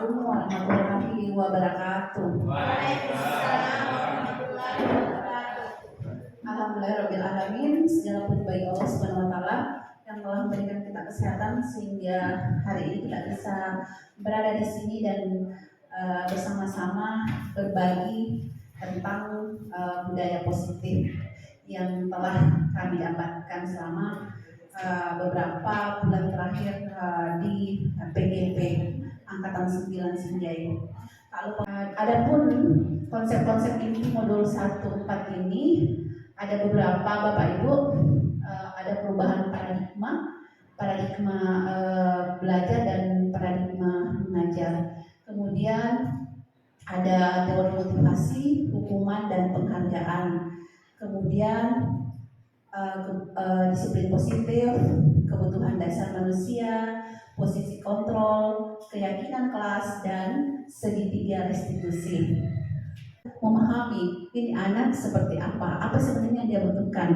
Assalamualaikum warahmatullahi wabarakatuh. Waalaikumsalam warahmatullahi wabarakatuh. Alhamdulillahirrahmanirrahim. Segala puji bagi Allah Subhanahu wa Ta'ala yang telah memberikan kita kesehatan sehingga hari ini kita bisa berada di sini dan bersama-sama berbagi tentang budaya positif yang telah kami dapatkan selama beberapa bulan terakhir di PGP Angkatan 9 Sinjai. Kalau adapun konsep-konsep inti modul 1-4 ini ada beberapa Bapak Ibu, ada perubahan paradigma belajar dan paradigma mengajar. Kemudian ada teori motivasi, hukuman dan penghargaan. Kemudian disiplin positif, kebutuhan dasar manusia, posisi kontrol, keyakinan kelas, dan segitiga restitusi. Memahami ini anak seperti apa sebenarnya dia butuhkan,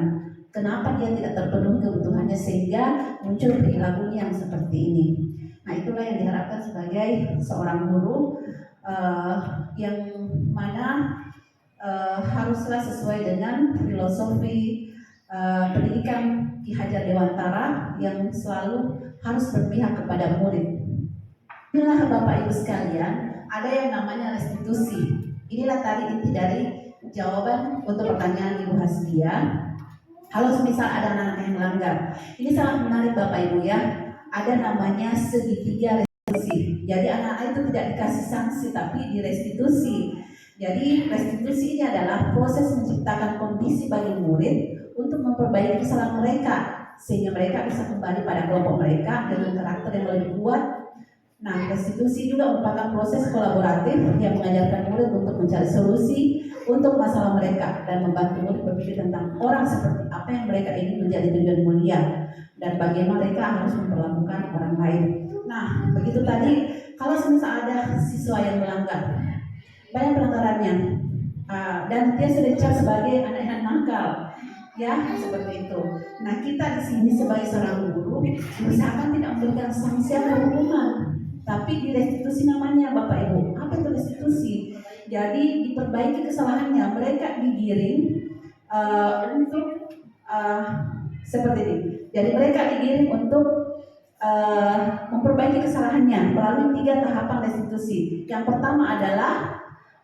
kenapa dia tidak terpenuhi kebutuhannya sehingga muncul perilakunya yang seperti ini. Nah, itulah yang diharapkan sebagai seorang guru yang mana haruslah sesuai dengan filosofi pendidikan Ki Hajar Dewantara yang selalu harus berpihak kepada murid. Inilah Bapak Ibu sekalian, ada yang namanya restitusi. Inilah tadi inti dari jawaban untuk pertanyaan Ibu Hasbia. Kalau semisal ada anak yang melanggar, ini sangat menarik Bapak Ibu ya. Ada namanya segitiga restitusi. Jadi anak-anak itu tidak dikasih sanksi tapi direstitusi. Jadi restitusi ini adalah proses menciptakan kondisi bagi murid untuk memperbaiki kesalahan mereka sehingga mereka bisa kembali pada kelompok mereka dengan karakter yang lebih kuat. Nah, restitusi juga merupakan proses kolaboratif yang mengajarkan murid untuk mencari solusi untuk masalah mereka dan membantu murid berpikir tentang orang seperti apa yang mereka ingin menjadi tujuan mulia dan bagaimana mereka harus memperlakukan orang lain. Nah, begitu tadi, kalau semisal ada siswa yang melanggar, banyak pelanggarannya, dan dia sudah dicap sebagai anak yang nakal, ya seperti itu. Nah, kita di sini sebagai seorang guru misalkan tidak memberikan sanksi atau hukuman, tapi direstitusi namanya Bapak Ibu. Apa itu restitusi? Jadi diperbaiki kesalahannya. Mereka digiring untuk seperti ini. Jadi mereka digiring untuk memperbaiki kesalahannya melalui 3 tahapan restitusi. Yang pertama adalah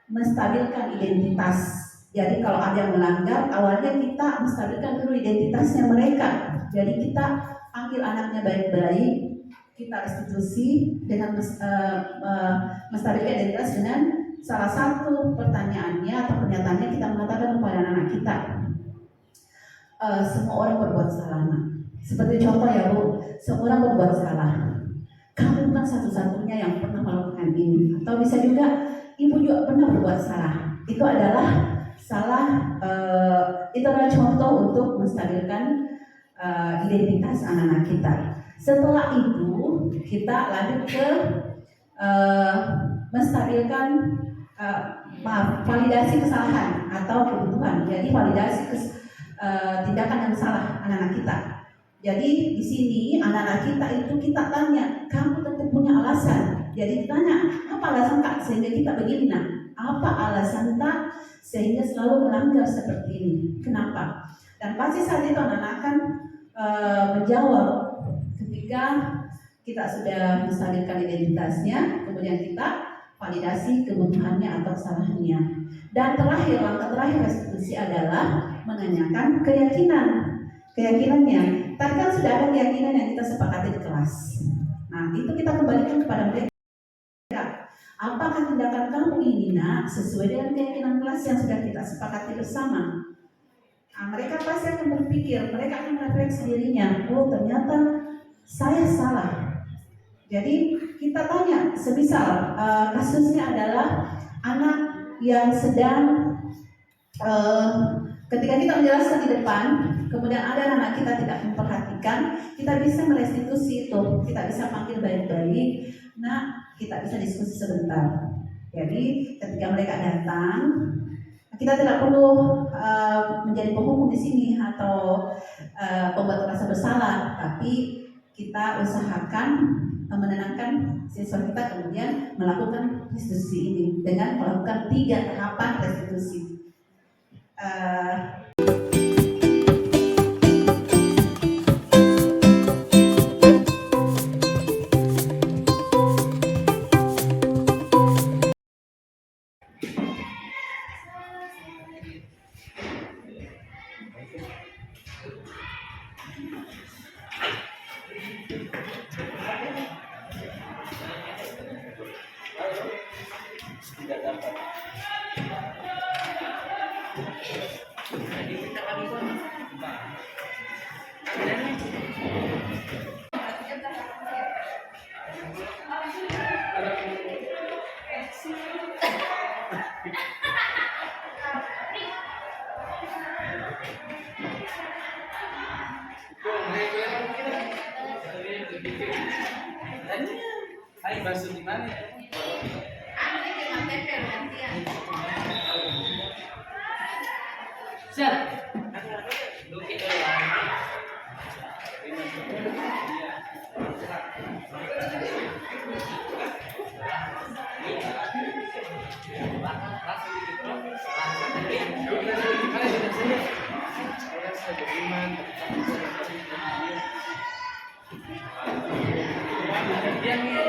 menstabilkan identitas. Jadi kalau ada yang melanggar, awalnya kita menstabilkan dulu identitasnya mereka. Jadi kita panggil anaknya baik-baik, kita restitusi dengan menstabilkan identitas dengan salah satu pertanyaannya atau pernyataannya kita mengatakan kepada anak kita, semua orang berbuat salah. Seperti contoh ya Bu, semua orang berbuat salah. Kamu bukan satu-satunya yang pernah melakukan ini. Atau bisa juga ibu juga pernah berbuat salah. Itu adalah itu adalah contoh untuk menstabilkan identitas anak-anak kita. Setelah itu kita lanjut ke menstabilkan validasi kesalahan atau kebutuhan. Jadi validasi tindakan yang salah anak-anak kita. Jadi di sini anak-anak kita itu kita tanya, kamu tentu punya alasan. Jadi ditanya, apa alasan Kak sehingga kita begini nak? Apa alasan Kak sehingga selalu melanggar seperti ini? Kenapa? Dan pasti saat itu anak-anak akan menjawab ketika kita sudah menstabilkan identitasnya, kemudian kita validasi kebutuhannya atau kesalahannya. Dan terakhir, langkah terakhir restitusi adalah menanyakan keyakinannya. Tadi kan sudah ada keyakinan yang kita sepakati di kelas. Nah, itu kita kembalikan kepada mereka. Apakah tindakan kamu ini nak sesuai dengan keyakinan kelas yang sudah kita sepakati bersama? Nah, mereka pasti akan berpikir, mereka akan merefleksi dirinya. Oh, ternyata saya salah. Jadi kita tanya, semisal kasusnya adalah anak yang sedang ketika kita menjelaskan di depan, kemudian ada anak kita tidak memperhatikan, kita bisa merestitusi itu, kita bisa panggil baik-baik. Nah, kita bisa diskusi sebentar. Jadi ketika mereka datang, kita tidak perlu menjadi penghukum di sini atau pembuat rasa bersalah, tapi kita usahakan menenangkan siswa kita, kemudian melakukan restitusi ini dengan melakukan 3 tahapan restitusi. Hai, bakso di mana? Siap. Dia